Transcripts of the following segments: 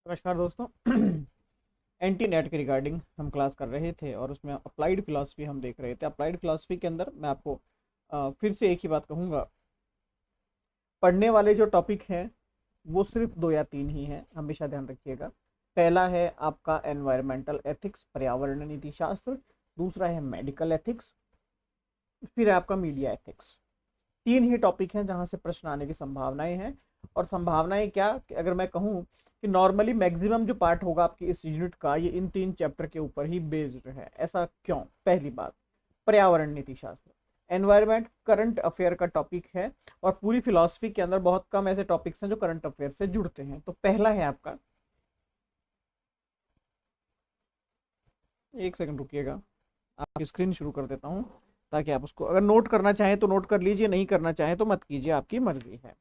नमस्कार दोस्तों। Anti net के रिगार्डिंग हम क्लास कर रहे थे और उसमें अप्लाइड फिलॉसफी हम देख रहे थे। अप्लाइड फिलॉसफी के अंदर मैं आपको फिर से एक ही बात कहूँगा, पढ़ने वाले जो टॉपिक हैं वो सिर्फ दो या तीन ही हैं, हमेशा ध्यान रखिएगा। पहला है आपका एनवायरमेंटल एथिक्स, पर्यावरण नीति शास्त्र। दूसरा है मेडिकल एथिक्स। फिर है आपका मीडिया एथिक्स। तीन ही टॉपिक हैं जहां से प्रश्न आने की संभावनाएं हैं। और संभावनाएं क्या कि अगर मैं कहूं कि नॉर्मली मैक्सिमम जो पार्ट होगा आपकी इस यूनिट का, ये इन तीन चैप्टर के ऊपर ही बेस्ड है। ऐसा क्यों? पहली बात, पर्यावरण नीति शास्त्र, एनवायरमेंट करंट अफेयर का टॉपिक है और पूरी फिलॉसफी के अंदर बहुत कम ऐसे टॉपिक्स हैं जो करंट अफेयर से जुड़ते हैं। तो पहला है आपका, एक सेकंड रुकिएगा, आपकी स्क्रीन शुरू कर देता हूं ताकि आप उसको अगर नोट करना चाहें तो नोट कर लीजिए, नहीं करना चाहें तो मत कीजिए, आपकी मर्जी है।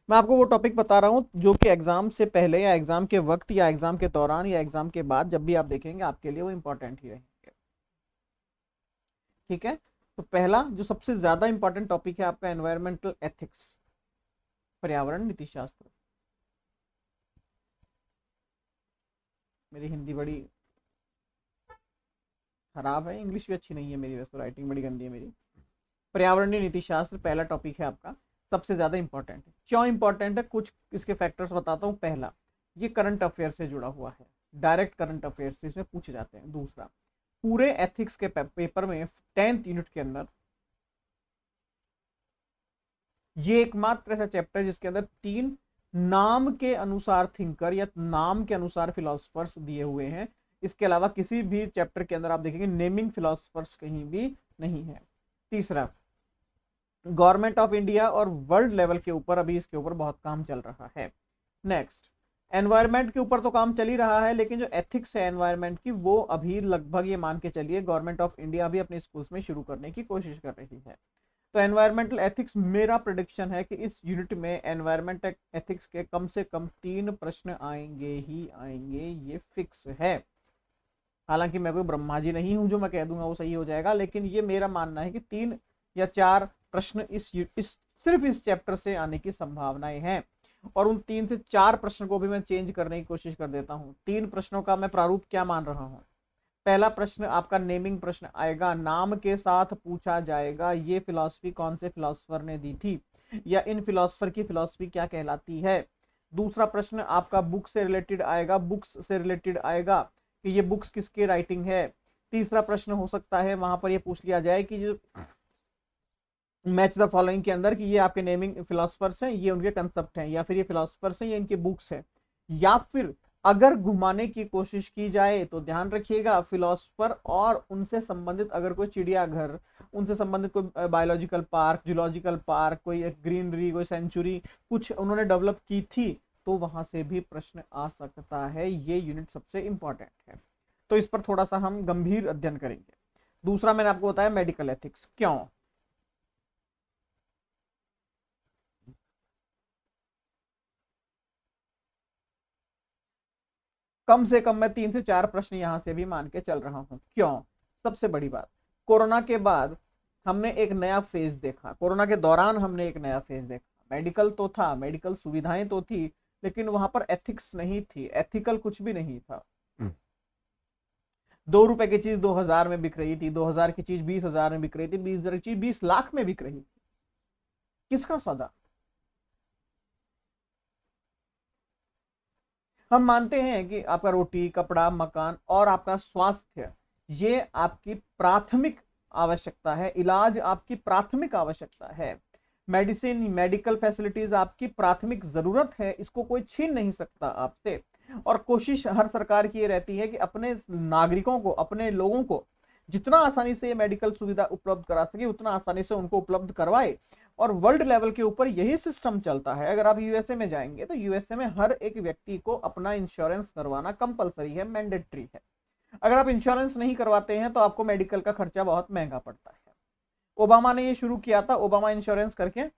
मैं आपको वो टॉपिक बता रहा हूँ जो कि एग्जाम से पहले या एग्जाम के वक्त या एग्जाम के दौरान या एग्जाम के बाद जब भी आप देखेंगे आपके लिए वो इंपॉर्टेंट ही रहेंगे। ठीक है, तो पहला जो सबसे ज्यादा इंपॉर्टेंट टॉपिक है आपका एनवायरमेंटल एथिक्स, पर्यावरण नीति शास्त्र। मेरी हिंदी बड़ी खराब है, इंग्लिश भी अच्छी नहीं है मेरी, वैसे राइटिंग बड़ी गंदी है मेरी। पर्यावरणीय नीति शास्त्र पहला टॉपिक है आपका, सबसे ज्यादा इंपॉर्टेंट है। क्यों इंपॉर्टेंट है, कुछ इसके फैक्टर्स बताता हूं। पहला, ये करंट अफेयर से जुड़ा हुआ है, डायरेक्ट करंट अफेयर से इसमें पूछे जाते हैं। दूसरा, पूरे एथिक्स के पेपर में 10th यूनिट के अंदर ये एकमात्र ऐसा चैप्टर जिसके अंदर तीन नाम के अनुसार थिंकर या नाम के अनुसार फिलोसफर्स दिए हुए हैं। इसके अलावा किसी भी चैप्टर के अंदर आप देखेंगे नेमिंग फिलोसफर्स कहीं भी नहीं है। तीसरा, गवर्नमेंट ऑफ इंडिया और वर्ल्ड लेवल के ऊपर अभी इसके ऊपर बहुत काम चल रहा है। नेक्स्ट, एनवायरमेंट के ऊपर तो काम चल ही रहा है, लेकिन जो एथिक्स है एनवायरमेंट की वो अभी लगभग ये मान के चलिए गवर्नमेंट ऑफ इंडिया भी अपने स्कूल्स में शुरू करने की कोशिश कर रही है। तो एनवायरमेंटल एथिक्स, मेरा प्रोडिक्शन है कि इस यूनिट में एनवायरमेंट एथिक्स के कम से कम 3 प्रश्न आएंगे ही आएंगे, ये फिक्स है। हालांकि मैं कोई ब्रह्मा जी नहीं हूं जो मैं कह दूंगा वो सही हो जाएगा, लेकिन ये मेरा मानना है कि 3 या 4 प्रश्न इस सिर्फ इस चैप्टर से आने की संभावनाएं हैं। और उन 3 से 4 प्रश्न को भी मैं चेंज करने की कोशिश कर देता हूं। 3 प्रश्नों का मैं प्रारूप क्या मान रहा हूं। पहला प्रश्न आपका नेमिंग प्रश्न आएगा, नाम के साथ पूछा जाएगा ये फिलॉसफी कौन से फिलॉसफर ने दी थी, या इन फिलॉसफर की फिलॉसफी क्या कहलाती है। दूसरा प्रश्न आपका बुक से रिलेटेड आएगा, बुक्स से रिलेटेड आएगा कि ये बुक्स किसके राइटिंग है। तीसरा प्रश्न हो सकता है वहां पर ये पूछ लिया जाए कि जो मैच द फॉलोइंग के अंदर कि ये आपके नेमिंग फिलोसफर्स हैं, ये उनके कंसेप्ट हैं, या फिर ये फिलोसफर्स हैं, ये इनके बुक्स हैं। या फिर अगर घुमाने की कोशिश की जाए तो ध्यान रखिएगा, फिलोसफर और उनसे संबंधित अगर कोई चिड़ियाघर, उनसे संबंधित कोई बायोलॉजिकल पार्क, जूलॉजिकल पार्क, कोई ग्रीनरी, कोई सेंचुरी कुछ उन्होंने डेवलप की थी, तो वहां से भी प्रश्न आ सकता है। ये यूनिट सबसे इंपॉर्टेंट है, तो इस पर थोड़ा सा हम गंभीर अध्ययन करेंगे। दूसरा मैंने आपको बताया मेडिकल एथिक्स। क्यों? कम से कम मैं 3 से 4 प्रश्न यहां से भी मान के चल रहा हूं। क्यों? सबसे बड़ी बात, कोरोना के बाद हमने एक नया फेज देखा, कोरोना के दौरान हमने एक नया फेज देखा। मेडिकल तो था, मेडिकल सुविधाएं तो थी, लेकिन वहां पर एथिक्स नहीं थी, एथिकल कुछ भी नहीं था। 2 रुपए की चीज 2000 में बिक रही थी, 2000 की चीज 20,000 में बिक रही थी, 20,000 की चीज 20 लाख में बिक रही थी। किसका सौदा? हम मानते हैं कि आपका रोटी, कपड़ा, मकान और आपका स्वास्थ्य ये आपकी प्राथमिक आवश्यकता है, इलाज आपकी प्राथमिक आवश्यकता है, मेडिसिन, मेडिकल फैसिलिटीज आपकी प्राथमिक जरूरत है, इसको कोई छीन नहीं सकता आपसे। और कोशिश हर सरकार की ये रहती है कि अपने नागरिकों को, अपने लोगों को जितना आसानी से मेडिकल सुविधा उपलब्ध करा सके उतना आसानी से उनको उपलब्ध करवाए। और वर्ल्ड लेवल के ऊपर यही सिस्टम चलता है। अगर आप यूएसए में जाएंगे तो यूएसए में हर एक व्यक्ति को अपना इंश्योरेंस करवाना कंपलसरी है, मैंडेटरी है। अगर आप इंश्योरेंस नहीं करवाते हैं तो आपको मेडिकल का खर्चा बहुत महंगा पड़ता है। ओबामा ने ये शुरू किया था, ओबामा इंश्योरेंस करके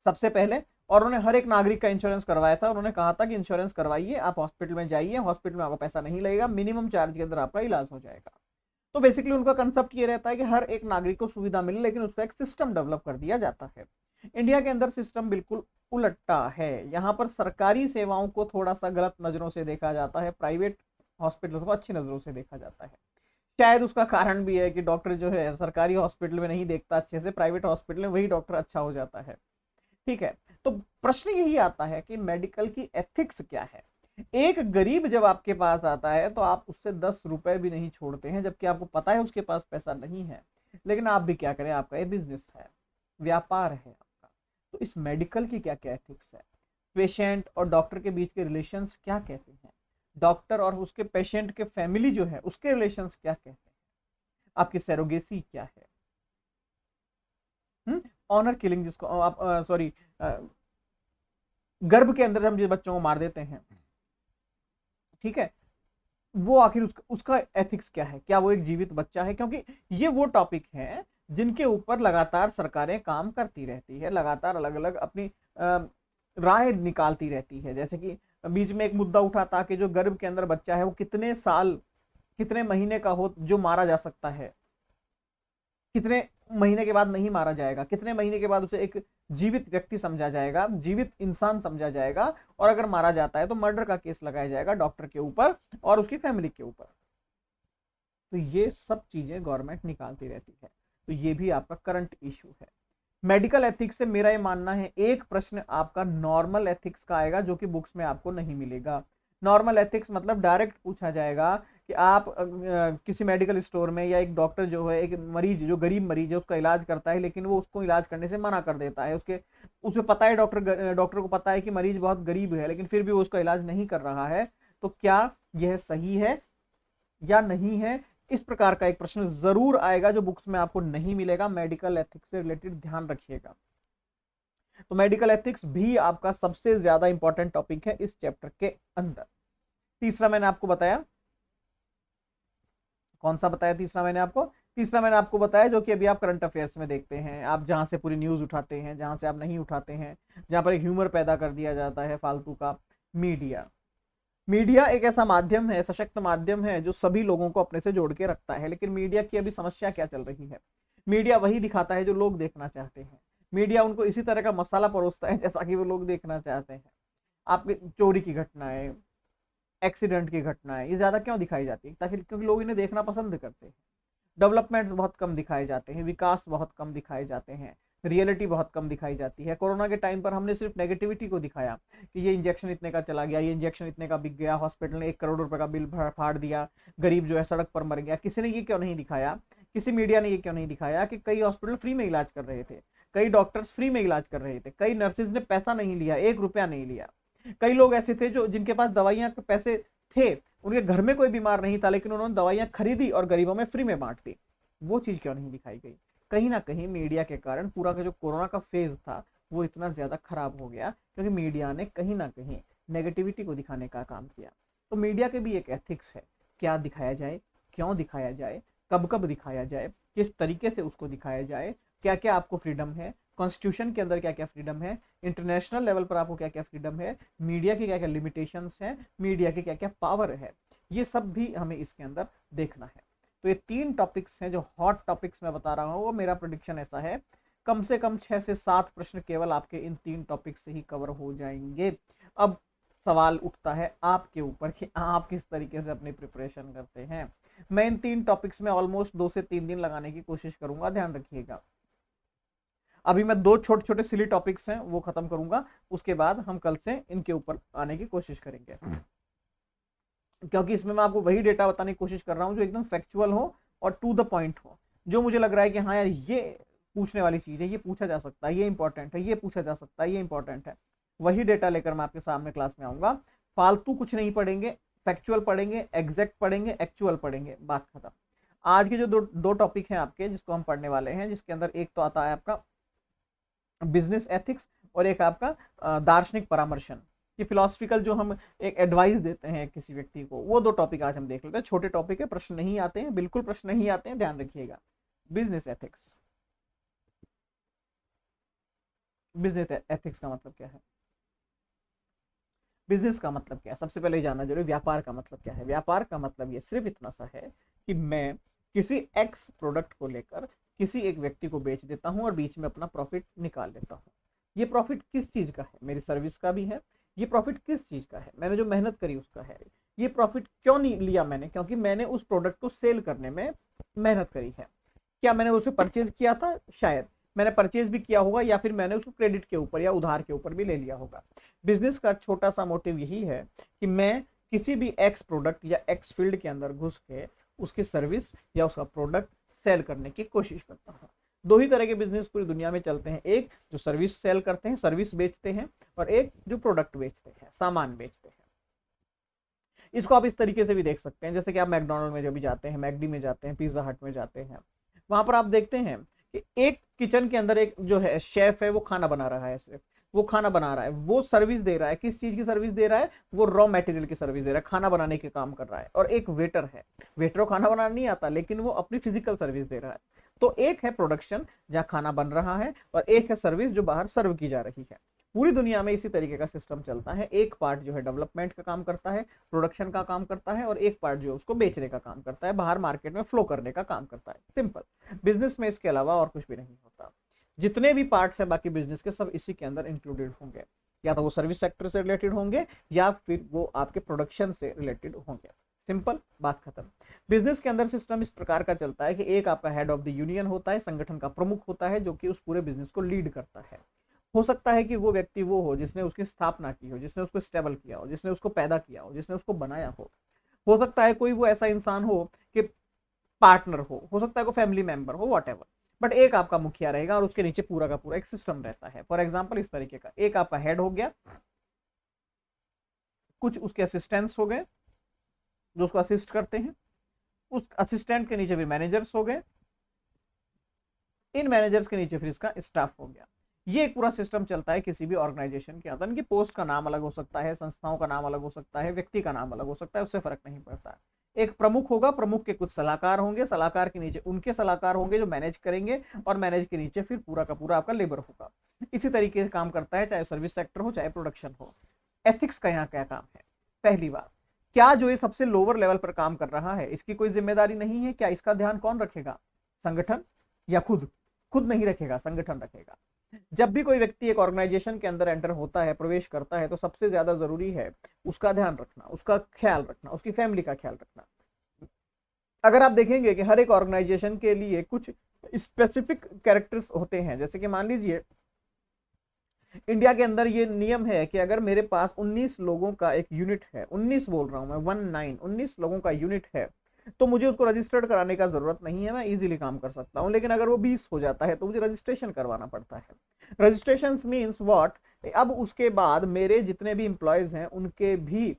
सबसे पहले, और उन्होंने हर एक नागरिक का इंश्योरेंस करवाया था। उन्होंने कहा था कि इंश्योरेंस करवाइए, आप हॉस्पिटल में जाइए, हॉस्पिटल में आपको पैसा नहीं लगेगा, मिनिमम चार्ज के अंदर आपका इलाज हो जाएगा। तो बेसिकली उनका कंसेप्ट ये रहता है कि हर एक नागरिक को सुविधा मिले, लेकिन उसका एक सिस्टम डेवलप कर दिया जाता है। इंडिया के अंदर सिस्टम बिल्कुल उलटा है। यहाँ पर सरकारी सेवाओं को थोड़ा सा गलत नजरों से देखा जाता है, प्राइवेट हॉस्पिटल्स को अच्छी नजरों से देखा जाता है। शायद उसका कारण भी है कि डॉक्टर जो है सरकारी हॉस्पिटल में नहीं देखता अच्छे से, प्राइवेट हॉस्पिटल में वही डॉक्टर अच्छा हो जाता है। ठीक है, तो प्रश्न यही आता है कि मेडिकल की एथिक्स क्या है। एक गरीब जब आपके पास आता है तो आप उससे 10 रुपए भी नहीं छोड़ते हैं, जबकि आपको पता है उसके पास पैसा नहीं है, लेकिन आप भी क्या करें, आपका ये बिजनेस है, व्यापार है आपका। तो इस मेडिकल की क्या क्या एथिक्स है, पेशेंट और डॉक्टर के बीच के रिलेशंस क्या कहते हैं, डॉक्टर और उसके पेशेंट के फैमिली जो है उसके रिलेशंस क्या कहते हैं, आपकी सैरोगेसी क्या है, ऑनर किलिंग जिसको आप सॉरी गर्भ के अंदर हम जिस बच्चों को मार देते हैं, ठीक है, वो आखिर उसका एथिक्स क्या है, क्या वो एक जीवित बच्चा है। क्योंकि ये वो टॉपिक हैं जिनके ऊपर लगातार सरकारें काम करती रहती है, लगातार अलग अलग अपनी राय निकालती रहती है। जैसे कि बीच में एक मुद्दा उठा था कि जो गर्भ के अंदर बच्चा है वो कितने साल कितने महीने का हो जो मारा जा सकता है, कितने महीने के बाद नहीं मारा जाएगा, कितने महीने के बाद उसे एक जीवित व्यक्ति समझा जाएगा, जीवित इंसान समझा जाएगा, और अगर मारा जाता है तो मर्डर का केस लगाया जाएगा डॉक्टर के ऊपर और उसकी फैमिली के ऊपर। तो ये सब चीजें गवर्नमेंट निकालती रहती है, तो ये भी आपका करंट इशू है। मेडिकल एथिक्स से मेरा ये मानना है एक प्रश्न आपका नॉर्मल एथिक्स का आएगा जो कि बुक्स में आपको नहीं मिलेगा। नॉर्मल एथिक्स मतलब डायरेक्ट पूछा जाएगा कि आप किसी मेडिकल स्टोर में, या एक डॉक्टर जो है एक मरीज जो गरीब मरीज है उसका इलाज करता है, लेकिन वो उसको इलाज करने से मना कर देता है, उसे पता है डॉक्टर को पता है कि मरीज बहुत गरीब है, लेकिन फिर भी वो उसका इलाज नहीं कर रहा है, तो क्या यह सही है या नहीं है। इस प्रकार का एक प्रश्न जरूर आएगा जो बुक्स में आपको नहीं मिलेगा। मेडिकल एथिक्स से रिलेटेड ध्यान रखिएगा। तो मेडिकल एथिक्स भी आपका सबसे ज्यादा इंपॉर्टेंट टॉपिक है इस चैप्टर के अंदर। तीसरा मैंने आपको बताया, कौन सा बताया तीसरा मैंने आपको, तीसरा मैंने आपको बताया जो कि अभी आप करंट अफेयर्स में देखते हैं, आप जहां से पूरी न्यूज उठाते हैं, जहां से आप नहीं उठाते हैं, जहां पर एक ह्यूमर पैदा कर दिया जाता है फालतू का। मीडिया, मीडिया एक ऐसा माध्यम है, सशक्त माध्यम है जो सभी लोगों को अपने से जोड़ के रखता है, लेकिन मीडिया की अभी समस्या क्या चल रही है, मीडिया वही दिखाता है जो लोग देखना चाहते हैं। मीडिया उनको इसी तरह का मसाला परोसता है जैसा कि वो लोग देखना चाहते हैं। आपकी चोरी की घटनाएं, एक्सीडेंट की घटनाएं, ये ज्यादा क्यों दिखाई जाती है, ताकि क्योंकि लोग इन्हें देखना पसंद करते हैं। डेवलपमेंट्स बहुत कम दिखाए जाते हैं, विकास बहुत कम दिखाए जाते हैं, रियलिटी बहुत कम दिखाई जाती है। कोरोना के टाइम पर हमने सिर्फ नेगेटिविटी को दिखाया कि ये इंजेक्शन इतने का चला गया, ये इंजेक्शन इतने का बिक गया, हॉस्पिटल ने 1 करोड़ रुपए का बिल फाड़ दिया, गरीब जो है सड़क पर मर गया। किसी ने ये क्यों नहीं दिखाया, किसी मीडिया ने ये क्यों नहीं दिखाया कि कई हॉस्पिटल फ्री में इलाज कर रहे थे, कई डॉक्टर्स फ्री में इलाज कर रहे थे, कई नर्सेज ने पैसा नहीं लिया, 1 रुपया नहीं लिया। कई लोग ऐसे थे जो जिनके पास दवाइयां के पैसे थे, उनके घर में कोई बीमार नहीं था, लेकिन उन्होंने दवाइयां खरीदी और गरीबों में फ्री में बांट दी। वो चीज क्यों नहीं दिखाई गई। कहीं ना कहीं मीडिया के कारण पूरा का जो कोरोना का फेज था वो इतना ज्यादा खराब हो गया, क्योंकि मीडिया ने कहीं ना कहीं नेगेटिविटी को दिखाने का काम किया। तो मीडिया के भी एक एथिक्स है, क्या दिखाया जाए, क्यों दिखाया जाए, कब कब दिखाया जाए, किस तरीके से उसको दिखाया जाए, क्या क्या आपको फ्रीडम है, कॉन्स्टिट्यूशन के अंदर क्या क्या फ्रीडम है, इंटरनेशनल लेवल पर आपको क्या क्या फ्रीडम है, मीडिया की क्या क्या लिमिटेशंस हैं, मीडिया की क्या क्या पावर है, ये सब भी हमें इसके अंदर देखना है। तो ये 3 टॉपिक्स हैं जो हॉट टॉपिक्स मैं बता रहा हूँ। वो मेरा प्रोडिक्शन ऐसा है कम से कम 6 से 7 प्रश्न केवल आपके इन 3 टॉपिक्स से ही कवर हो जाएंगे। अब सवाल उठता है आपके ऊपर कि आप किस तरीके से अपनी प्रिपरेशन करते हैं। मैं इन 3 टॉपिक्स में ऑलमोस्ट 2 से 3 दिन लगाने की कोशिश करूंगा, ध्यान रखिएगा। अभी मैं 2 छोटे छोटे सिली टॉपिक्स हैं वो खत्म करूंगा, उसके बाद हम कल से इनके ऊपर आने की कोशिश करेंगे, क्योंकि इसमें मैं आपको वही डेटा बताने की कोशिश कर रहा हूं जो एकदम फैक्चुअल हो और टू द पॉइंट हो, जो मुझे लग रहा है कि हाँ यार ये पूछने वाली चीज है, ये पूछा जा सकता है, ये इंपॉर्टेंट है, ये पूछा जा सकता है, ये इंपॉर्टेंट है। वही डेटा लेकर मैं आपके सामने क्लास में आऊंगा। फालतू कुछ नहीं पढ़ेंगे, फैक्चुअल पढ़ेंगे, एग्जैक्ट पढ़ेंगे, एक्चुअल पढ़ेंगे, बात खत्म। आज के जो दो टॉपिक हैं आपके जिसको हम पढ़ने वाले हैं, जिसके अंदर एक तो आता है आपका बिजनेस एथिक्स और एक आपका दार्शनिक परामर्शन, कि फिलोसफिकल जो हम एक एडवाइस देते हैं किसी व्यक्ति को, वो 2 टॉपिक आज हम देख लेते हैं। छोटे टॉपिक है, प्रश्न नहीं आते हैं, बिल्कुल प्रश्न नहीं आते हैं, ध्यान रखिएगा। बिजनेस एथिक्स, बिजनेस एथिक्स का मतलब क्या है, बिजनेस का मतलब क्या है, सबसे पहले जानना जरूरी। व्यापार का मतलब क्या है, व्यापार का मतलब ये सिर्फ इतना सा है कि मैं किसी एक्स प्रोडक्ट को लेकर किसी एक व्यक्ति को बेच देता हूं और बीच में अपना प्रॉफिट निकाल लेता हूं। ये प्रॉफिट किस चीज का है? मेरी सर्विस का भी है। ये प्रॉफिट किस चीज का है? मैंने जो मेहनत करी उसका है। ये प्रॉफिट क्यों नहीं लिया मैंने? क्योंकि मैंने उस प्रोडक्ट को सेल करने में मेहनत करी है। क्या मैंने उसे परचेज किया था? शायद मैंने परचेज भी किया होगा, या फिर मैंने उसको क्रेडिट के ऊपर या उधार के ऊपर भी ले लिया होगा। बिजनेस का छोटा सा मोटिव यही है कि मैं किसी भी एक्स प्रोडक्ट या एक्स फील्ड के अंदर घुस के उसकी सर्विस या उसका प्रोडक्ट सेल करने की कोशिश करता हूँ। दो ही तरह के बिजनेस पूरी दुनिया में चलते हैं, एक जो सर्विस सेल करते हैं, सर्विस बेचते हैं, और एक जो प्रोडक्ट बेचते हैं, सामान बेचते हैं। इसको आप इस तरीके से भी देख सकते हैं, जैसे कि आप मैकडोनल्ड में जब भी जाते हैं, मैकडी में जाते हैं, पिज्जा हट में जाते हैं, वहां पर आप देखते हैं कि एक किचन के अंदर एक जो है शेफ है, वो खाना बना रहा है। सिर्फ वो खाना बना रहा है, वो सर्विस दे रहा है। किस चीज की सर्विस दे रहा है? वो रॉ मटेरियल की सर्विस दे रहा है, खाना बनाने के काम कर रहा है। और एक वेटर है, वेटर को खाना बनाना नहीं आता, लेकिन वो अपनी फिजिकल सर्विस दे रहा है। तो एक है प्रोडक्शन जहां खाना बन रहा है, और एक है सर्विस जो बाहर सर्व की जा रही है। पूरी दुनिया में इसी तरीके का सिस्टम चलता है। एक पार्ट जो है डेवलपमेंट का काम करता है, प्रोडक्शन का काम करता है, और एक पार्ट जो है उसको बेचने का काम करता है, बाहर मार्केट में फ्लो करने का काम करता है। सिंपल। बिजनेस में इसके अलावा और कुछ भी नहीं होता। जितने भी पार्ट्स हैं बाकी बिजनेस के, सब इसी के अंदर इंक्लूडेड होंगे। या तो वो सर्विस सेक्टर से रिलेटेड होंगे, या फिर वो आपके प्रोडक्शन से रिलेटेड होंगे। सिंपल, बात खत्म। बिजनेस के अंदर सिस्टम इस प्रकार का चलता है कि एक आपका हेड ऑफ द यूनियन होता है, संगठन का प्रमुख होता है, जो कि उस पूरे बिजनेस को लीड करता है। हो सकता है कि वो व्यक्ति वो हो जिसने उसकी स्थापना की हो, जिसने उसको स्टेबल किया हो, जिसने उसको पैदा किया हो, जिसने उसको बनाया हो सकता है कोई वो ऐसा इंसान हो कि पार्टनर हो सकता है कोई फैमिली मेंबर हो, वॉट एवर। बट एक आपका मुखिया रहेगा और उसके नीचे पूरा का पूरा एक सिस्टम रहता है। फॉर एग्जाम्पल इस तरीके का, एक आपका हेड हो गया, कुछ उसके असिस्टेंट्स हो गए जो उसको असिस्ट करते हैं, उस असिस्टेंट के नीचे भी मैनेजर्स हो गए, इन मैनेजर्स के नीचे फिर इसका स्टाफ हो गया। ये एक पूरा सिस्टम चलता है किसी भी ऑर्गेनाइजेशन के अंदर। इनकी पोस्ट का नाम अलग हो सकता है, संस्थाओं का नाम अलग हो सकता है, व्यक्ति का नाम अलग हो सकता है, उससे फर्क नहीं पड़ता। एक प्रमुख होगा, प्रमुख के कुछ सलाहकार होंगे, सलाहकार के नीचे उनके सलाहकार होंगे जो मैनेज करेंगे, और मैनेज के नीचे फिर पूरा का पूरा आपका लेबर होगा। इसी तरीके से काम करता है, चाहे सर्विस सेक्टर हो चाहे प्रोडक्शन हो। एथिक्स का यहाँ क्या काम है? पहली बात, क्या जो ये सबसे लोअर लेवल पर काम कर रहा है इसकी कोई जिम्मेदारी नहीं है? क्या इसका ध्यान कौन रखेगा? संगठन या खुद? खुद नहीं रखेगा, संगठन रखेगा। जब भी कोई व्यक्ति एक ऑर्गेनाइजेशन के अंदर एंटर होता है, प्रवेश करता है, तो सबसे ज्यादा जरूरी है उसका ध्यान रखना, उसका ख्याल रखना, उसकी फैमिली का ख्याल रखना। अगर आप देखेंगे कि हर एक ऑर्गेनाइजेशन के लिए कुछ स्पेसिफिक कैरेक्टर्स होते हैं, जैसे कि मान लीजिए इंडिया के अंदर ये नियम है कि अगर मेरे पास 19 लोगों का एक यूनिट है, 19 बोल रहा हूं मैं, 19 लोगों का यूनिट है, तो मुझे उसको रजिस्टर्ड कराने का जरूरत नहीं है, मैं इजीली काम कर सकता हूं। लेकिन अगर वो 20 हो जाता है तो मुझे रजिस्ट्रेशन करवाना पड़ता है। Registration means what? अब उसके बाद मेरे जितने भी इंप्लॉयज हैं उनके भी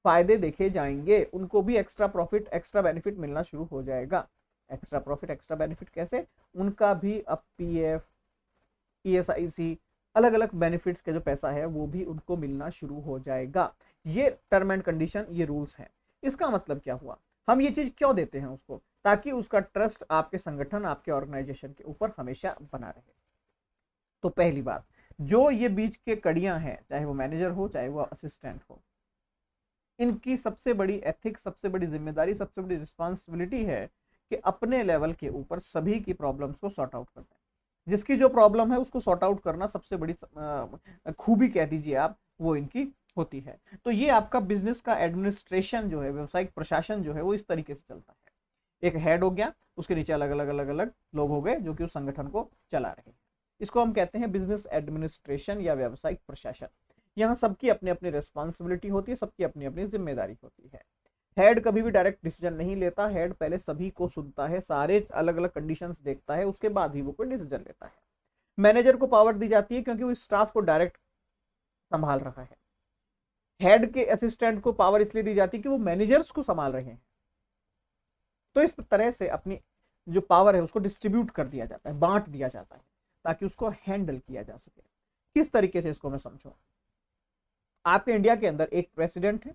फायदे देखे जाएंगे, उनको भी एक्स्ट्रा प्रॉफिट, एक्स्ट्रा बेनिफिट मिलना शुरू हो जाएगा। एक्स्ट्रा प्रॉफिट, एक्स्ट्रा बेनिफिट कैसे? उनका भी अब पीएफ, ईएसआईसी, अलग अलग बेनिफिट्स का जो पैसा है वो भी उनको मिलना शुरू हो जाएगा। ये टर्म एंड कंडीशन, ये रूल्स हैं। इसका मतलब क्या हुआ? हम ये चीज क्यों देते हैं उसको? ताकि उसका ट्रस्ट आपके संगठन, आपके ऑर्गेनाइजेशन के ऊपर हमेशा बना रहे। तो पहली बात, जो ये बीच के कड़ियां हैं, चाहे वो मैनेजर हो चाहे वो असिस्टेंट हो, इनकी सबसे बड़ी एथिक्स, सबसे बड़ी जिम्मेदारी, सबसे बड़ी रिस्पॉन्सिबिलिटी है कि अपने लेवल के ऊपर सभी की प्रॉब्लम्स को सॉर्ट आउट करना है। जिसकी जो प्रॉब्लम है उसको सॉर्ट आउट करना सबसे बड़ी खूबी कह दीजिए आप, वो इनकी होती है। तो ये आपका बिजनेस का एडमिनिस्ट्रेशन जो है, व्यवसायिक प्रशासन जो है, वो इस तरीके से चलता है। एक हेड हो गया, उसके नीचे अलग अलग अलग अलग लोग हो गए जो कि उस संगठन को चला रहे हैं। इसको हम कहते हैं बिजनेस एडमिनिस्ट्रेशन या व्यवसायिक प्रशासन। यहाँ सबकी अपनी अपनी रिस्पॉन्सिबिलिटी होती है, सबकी अपनी अपनी जिम्मेदारी होती है। हेड कभी भी डायरेक्ट डिसीजन नहीं लेता, हेड पहले सभी को सुनता है, सारे अलग अलग कंडीशंस देखता है, उसके बाद ही वो कोई डिसीजन लेता है। मैनेजर को पावर दी जाती है क्योंकि वो स्टाफ को डायरेक्ट संभाल रहा है। हेड के असिस्टेंट को पावर इसलिए दी जाती है कि वो मैनेजर्स को संभाल रहे हैं। तो इस तरह से अपनी जो पावर है उसको डिस्ट्रीब्यूट कर दिया जाता है, बांट दिया जाता है, ताकि उसको हैंडल किया जा सके। किस तरीके से इसको मैं समझूं? आपके इंडिया के अंदर एक प्रेसिडेंट है,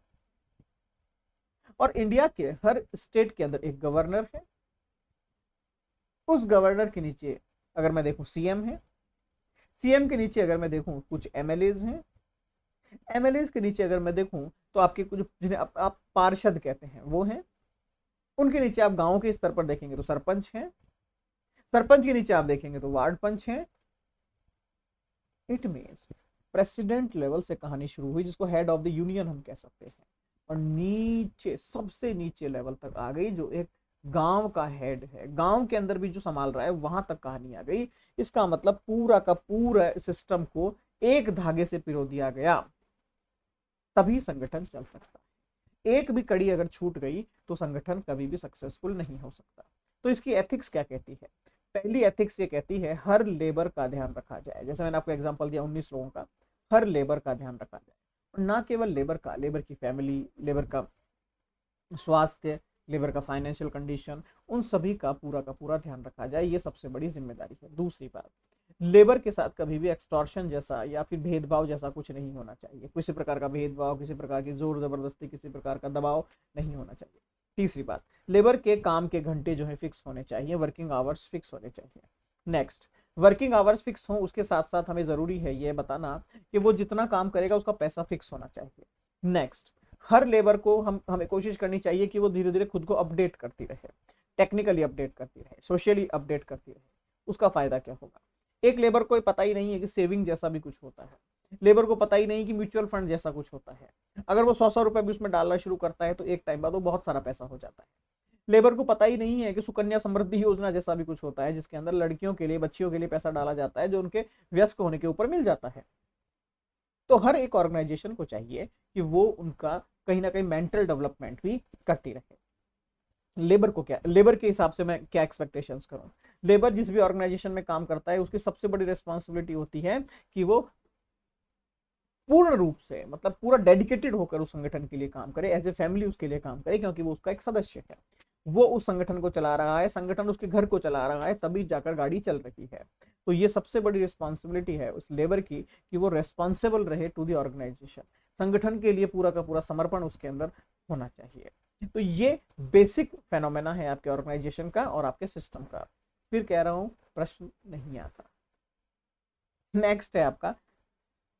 और इंडिया के हर स्टेट के अंदर एक गवर्नर है। उस गवर्नर के नीचे अगर मैं देखूं सीएम है, सीएम के नीचे अगर मैं देखूं कुछ एमएलएज हैं, एमएलएज के नीचे अगर मैं देखूं तो आपके कुछ जिन्हें आप पार्षद कहते हैं वो हैं। उनके नीचे आप गांव के स्तर पर देखेंगे तो सरपंच हैं। सरपंच के नीचे आप देखेंगे तो वार्ड पंच है। इट मीन्स प्रेसिडेंट लेवल से कहानी शुरू हुई, जिसको हेड ऑफ द यूनियन हम कह सकते हैं, और नीचे सबसे नीचे लेवल तक आ गई, जो एक गांव का हेड है, गांव के अंदर भी जो संभाल रहा है, वहां तक कहानी आ गई। इसका मतलब पूरा का पूरा सिस्टम को एक धागे से पिरो दिया गया, तभी संगठन चल सकता है। एक भी कड़ी अगर छूट गई तो संगठन कभी भी सक्सेसफुल नहीं हो सकता। तो इसकी एथिक्स क्या कहती है? पहली एथिक्स ये कहती है हर लेबर का ध्यान रखा जाए। जैसे मैंने आपको एग्जांपल दिया 19 लोगों का, हर लेबर का ध्यान रखा जाए, और ना केवल लेबर का, लेबर की फैमिली, लेबर का स्वास्थ्य, लेबर का फाइनेंशियल कंडीशन, उन सभी का पूरा ध्यान रखा जाए। ये सबसे बड़ी जिम्मेदारी है। दूसरी बात, लेबर के साथ कभी भी एक्सटॉर्शन जैसा या फिर भेदभाव जैसा कुछ नहीं होना चाहिए। किसी प्रकार का भेदभाव, किसी प्रकार की जोर जबरदस्ती, किसी प्रकार का दबाव नहीं होना चाहिए। तीसरी बात, लेबर के काम के घंटे जो है फिक्स होने चाहिए, वर्किंग आवर्स फिक्स होने चाहिए। नेक्स्ट, वर्किंग आवर्स फिक्स हो, उसके साथ साथ हमें जरूरी है ये बताना कि वो जितना काम करेगा उसका पैसा फिक्स होना चाहिए। नेक्स्ट, हर लेबर को हमें कोशिश करनी चाहिए कि वो धीरे धीरे खुद को अपडेट करती रहे, टेक्निकली अपडेट करती रहे, सोशली अपडेट करती रहे। उसका फायदा क्या होगा? एक लेबर को पता ही नहीं है कि सेविंग जैसा भी कुछ होता है, लेबर को पता ही नहीं कि म्यूचुअल फंड जैसा कुछ होता है। अगर वो 100 रुपए भी उसमें डालना शुरू करता है तो एक टाइम बाद वो बहुत सारा पैसा हो जाता है। लेबर को पता ही नहीं है कि सुकन्या समृद्धि योजना जैसा भी कुछ होता है, जिसके अंदर लड़कियों के लिए, बच्चियों के लिए पैसा डाला जाता है, जो उनके व्यस्क होने के ऊपर मिल जाता है। तो हर एक ऑर्गेनाइजेशन को चाहिए कि वो उनका कहीं ना कहीं मेंटल डेवलपमेंट भी करती रहे। लेबर को क्या, लेबर के हिसाब से मैं क्या एक्सपेक्टेशंस करूं? लेबर जिस भी ऑर्गेनाइजेशन में काम करता है उसकी सबसे बड़ी रिस्पॉन्सिबिलिटी होती है कि वो पूर्ण रूप से, मतलब पूरा डेडिकेटेड होकर उस संगठन के लिए काम करे, एज ए फैमिली उसके लिए काम करे, क्योंकि वो उसका एक सदस्य है। वो उस संगठन को चला रहा है, संगठन उसके घर को चला रहा है, तभी जाकर गाड़ी चल रही है। तो ये सबसे बड़ी रिस्पॉन्सिबिलिटी है उस लेबर की कि वो रेस्पॉन्सिबल रहे टू द ऑर्गेनाइजेशन। संगठन के लिए पूरा का पूरा समर्पण उसके अंदर होना चाहिए। तो ये बेसिक फेनोमेना है आपके ऑर्गेनाइजेशन का और आपके सिस्टम का। फिर कह रहा हूं प्रश्न नहीं आता। नेक्स्ट है आपका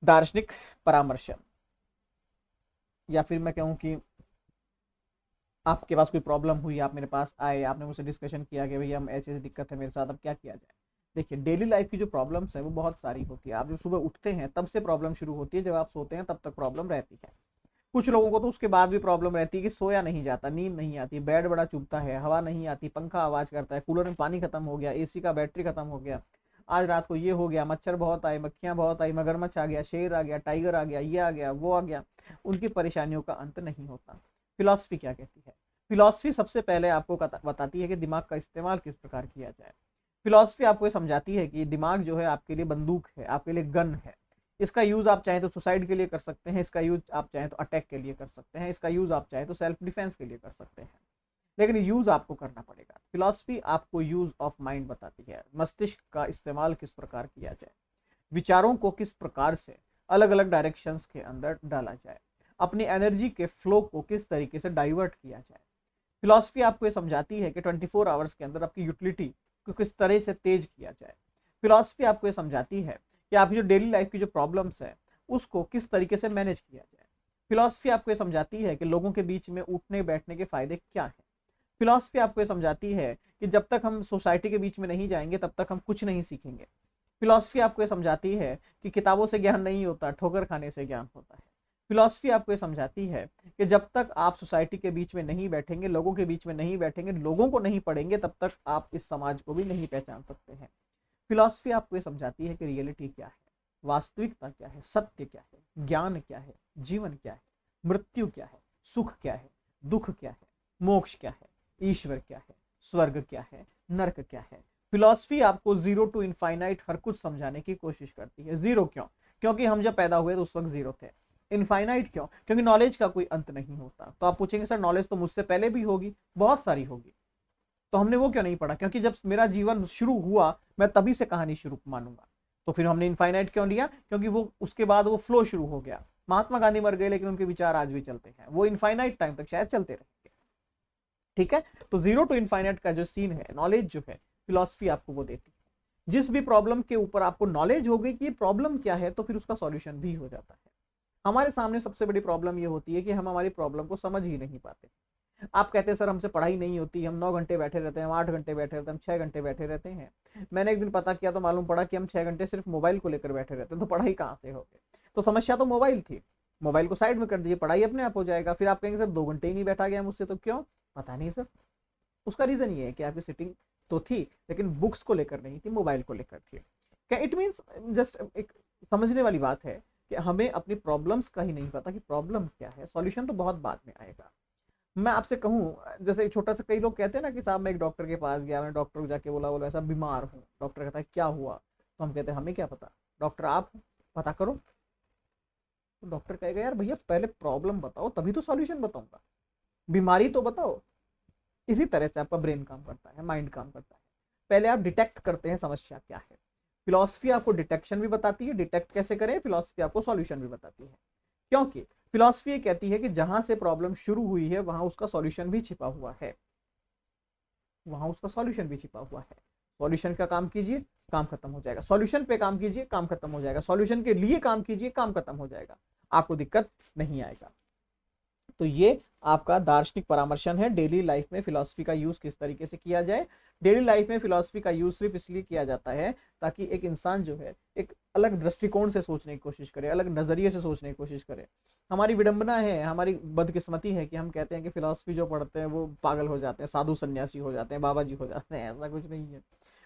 दार्शनिक परामर्शन, या फिर मैं कहूं कि आपके पास कोई प्रॉब्लम हुई, आप मेरे पास आए, आपने मुझसे डिस्कशन किया कि भैया ऐसी ऐसी दिक्कत है मेरे साथ, अब क्या किया जाए। देखिए, डेली लाइफ की जो प्रॉब्लम्स है वो बहुत सारी होती है। आप जब सुबह उठते हैं तब से प्रॉब्लम शुरू होती है, जब आप सोते हैं तब तक प्रॉब्लम रहती है। कुछ लोगों को तो उसके बाद भी प्रॉब्लम रहती है कि सोया नहीं जाता, नींद नहीं आती, बेड बड़ा चुभता है, हवा नहीं आती, पंखा आवाज करता है, कूलर में पानी खत्म हो गया, एसी का बैटरी खत्म हो गया, आज रात को ये हो गया, मच्छर बहुत आए, मक्खियां बहुत आई, मगरमच्छ आ गया, शेर आ गया, टाइगर आ गया, ये आ गया, वो आ गया। उनकी परेशानियों का अंत नहीं होता। फिलॉसफी क्या कहती है? फिलॉसफी सबसे पहले आपको बताती है कि दिमाग का इस्तेमाल किस प्रकार किया जाए। फिलॉसफी आपको ये समझाती है कि दिमाग जो है आपके लिए बंदूक है, आपके लिए गन है। इसका यूज आप चाहें तो सुसाइड के लिए कर सकते हैं, इसका यूज आप चाहें तो अटैक के लिए कर सकते हैं, इसका यूज आप चाहें तो सेल्फ डिफेंस के लिए कर सकते हैं, लेकिन यूज आपको करना पड़ेगा। फिलॉसफी आपको यूज ऑफ माइंड बताती है, मस्तिष्क का इस्तेमाल किस प्रकार किया जाए, विचारों को किस प्रकार से अलग अलग डायरेक्शंस के अंदर डाला जाए, अपनी एनर्जी के फ्लो को किस तरीके से डाइवर्ट किया जाए। फिलॉसफी आपको ये समझाती है कि 24 आवर्स के अंदर आपकी यूटिलिटी को किस तरह से तेज किया जाए। फिलॉसफी आपको ये समझाती है कि आपकी जो डेली लाइफ की जो प्रॉब्लम्स है उसको किस तरीके से मैनेज किया जाए। फिलॉसफी आपको ये समझाती है कि लोगों के बीच में उठने बैठने के फायदे क्या है। फिलॉसफी आपको ये समझाती है कि जब तक हम सोसाइटी के बीच में नहीं जाएंगे तब तक हम कुछ नहीं सीखेंगे। फिलॉसफी आपको ये समझाती है कि किताबों से ज्ञान नहीं होता, ठोकर खाने से ज्ञान होता है। फिलॉसफी आपको ये समझाती है कि जब तक आप सोसाइटी के बीच में नहीं बैठेंगे, लोगों के बीच में नहीं बैठेंगे, लोगों को नहीं पढ़ेंगे, तब तक आप इस समाज को भी नहीं पहचान सकते हैं। फिलॉसफी आपको ये समझाती है कि रियलिटी क्या है, वास्तविकता क्या है, सत्य क्या है, ज्ञान क्या है, जीवन क्या है, मृत्यु क्या है, सुख क्या है, दुख क्या है, मोक्ष क्या है, ईश्वर क्या है, स्वर्ग क्या है, नरक क्या है। फिलॉसफी आपको जीरो टू इनफाइनाइट हर कुछ समझाने की कोशिश करती है। जीरो क्यों? क्योंकि हम जब पैदा हुए तो उस वक्त जीरो थे। इनफाइनाइट क्यों? क्योंकि नॉलेज का कोई अंत नहीं होता। तो आप पूछेंगे सर नॉलेज तो मुझसे पहले भी होगी, बहुत सारी होगी, तो हमने वो क्यों नहीं पढ़ा? क्योंकि जब मेरा जीवन शुरू हुआ मैं तभी से कहानी शुरू मानूंगा। तो फिर हमने इनफाइनाइट क्यों लिया? क्योंकि वो उसके बाद वो फ्लो शुरू हो गया। महात्मा गांधी मर गए लेकिन उनके विचार आज भी चलते हैं, वो इनफाइनाइट टाइम तक शायद चलते रहेंगे। ठीक है, तो जीरो टू इनफाइनाइट का जो सीन है, नॉलेज जो है, फिलॉसफी आपको वो देती है। जिस भी प्रॉब्लम के ऊपर आपको नॉलेज हो गई कि ये प्रॉब्लम क्या है, तो फिर उसका सॉल्यूशन भी हो जाता है। हमारे सामने सबसे बड़ी प्रॉब्लम ये होती है कि हम हमारी प्रॉब्लम को समझ ही नहीं पाते। आप कहते हैं सर हमसे पढ़ाई नहीं होती, हम 9 घंटे बैठे रहते हैं, हम 8 घंटे बैठे रहते हैं, हम 6 घंटे बैठे रहते हैं। मैंने एक दिन पता किया तो मालूम पड़ा कि हम 6 घंटे सिर्फ मोबाइल को लेकर बैठे रहते हैं, तो पढ़ाई कहाँ से होगी? तो समस्या तो मोबाइल थी, मोबाइल को साइड में कर दीजिए, पढ़ाई अपने आप हो जाएगा। फिर आप कहेंगे सर 2 घंटे ही नहीं बैठा गया मुझसे, तो क्यों? पता नहीं सर। उसका रीजन ये है कि आपकी सिटिंग तो थी लेकिन बुक्स को लेकर नहीं थी, मोबाइल को लेकर थी। क्या इट मीन्स, जस्ट एक समझने वाली बात है कि हमें अपनी प्रॉब्लम्स का ही नहीं पता कि प्रॉब्लम क्या है, सॉल्यूशन तो बहुत बाद में आएगा। मैं आपसे कहूँ, जैसे एक छोटा सा, कई लोग कहते हैं ना कि साहब मैं एक डॉक्टर के पास गया, मैं डॉक्टर को जाके बोला ऐसा बीमार हूँ, डॉक्टर कहता है क्या हुआ? तो हम कहते हैं हमें क्या पता, डॉक्टर आप पता करो। तो डॉक्टर कहेगा यार भैया पहले प्रॉब्लम बताओ तभी तो सॉल्यूशन बताऊंगा, बीमारी तो बताओ। इसी तरह से आपका ब्रेन काम करता है, माइंड काम करता है। पहले आप डिटेक्ट करते हैं समस्या क्या है, फिलॉसफी आपको डिटेक्शन भी बताती है, डिटेक्ट कैसे करें, फिलॉसफी आपको सॉल्यूशन भी बताती है। क्योंकि फिलॉसफी ये कहती है कि जहां से प्रॉब्लम शुरू हुई है वहां उसका सॉल्यूशन भी छिपा हुआ है, वहां उसका सॉल्यूशन भी छिपा हुआ है। सॉल्यूशन का काम कीजिए, काम खत्म हो जाएगा, सॉल्यूशन पे काम कीजिए, काम खत्म हो जाएगा, सॉल्यूशन के लिए काम कीजिए, काम खत्म हो जाएगा, आपको दिक्कत नहीं आएगा। तो ये आपका दार्शनिक परामर्शन है, डेली लाइफ में फिलॉसफी का यूज किस तरीके से किया जाए। डेली लाइफ में फिलॉसफी का यूज सिर्फ इसलिए किया जाता है ताकि एक इंसान जो है एक अलग दृष्टिकोण से सोचने की कोशिश करे, अलग नजरिए से सोचने की कोशिश करे। हमारी विडंबना है, हमारी बदकिस्मती है कि हम कहते हैं कि फिलॉसफी जो पढ़ते हैं वो पागल हो जाते हैं, साधु सन्यासी हो जाते हैं, बाबा जी हो जाते हैं। ऐसा कुछ नहीं है।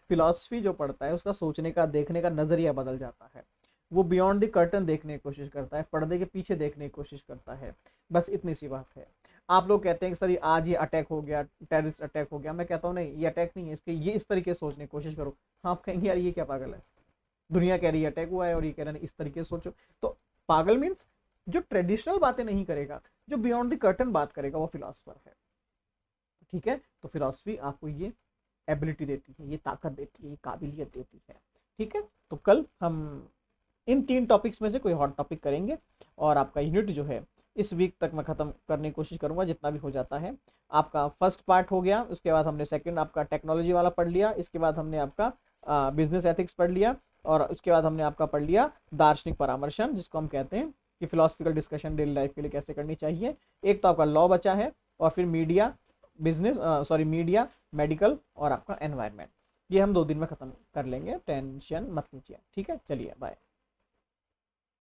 फिलॉसफी जो पढ़ता है उसका सोचने का, देखने का नजरिया बदल जाता है। वो बियॉन्ड द कर्टन देखने की कोशिश करता है, पर्दे के पीछे देखने की कोशिश करता है। बस इतनी सी बात है। आप लोग कहते हैं कि सर आज ये अटैक हो गया, टेररिस्ट अटैक हो गया, मैं कहता हूँ नहीं ये अटैक नहीं है, इसके ये इस तरीके से सोचने की कोशिश करो। हाँ, आप कहेंगे यार ये क्या पागल है, दुनिया कह रही है अटैक हुआ है और ये कह रहा है इस तरीके से सोचो। तो पागल मीन्स जो ट्रेडिशनल बातें नहीं करेगा, जो बियॉन्ड द कर्टन बात करेगा, वो फिलोसफर है। ठीक है, तो फिलोसफी आपको ये एबिलिटी देती है, ये ताकत देती है, ये काबिलियत देती है। ठीक है, तो कल हम इन 3 टॉपिक्स में से कोई हॉट टॉपिक करेंगे और आपका यूनिट जो है इस वीक तक मैं ख़त्म करने की कोशिश करूंगा जितना भी हो जाता है। आपका फर्स्ट पार्ट हो गया, उसके बाद हमने सेकंड आपका टेक्नोलॉजी वाला पढ़ लिया, इसके बाद हमने आपका बिजनेस एथिक्स पढ़ लिया, और उसके बाद हमने आपका पढ़ लिया दार्शनिक परामर्शन, जिसको हम कहते हैं कि फिलोसफिकल डिस्कशन डेली लाइफ के लिए कैसे करनी चाहिए। एक तो आपका लॉ बचा है, और फिर मीडिया, मीडिया, मेडिकल और आपका एनवायरनमेंट। ये हम 2 दिन में ख़त्म कर लेंगे, टेंशन मत लीजिए। ठीक है, चलिए बाय।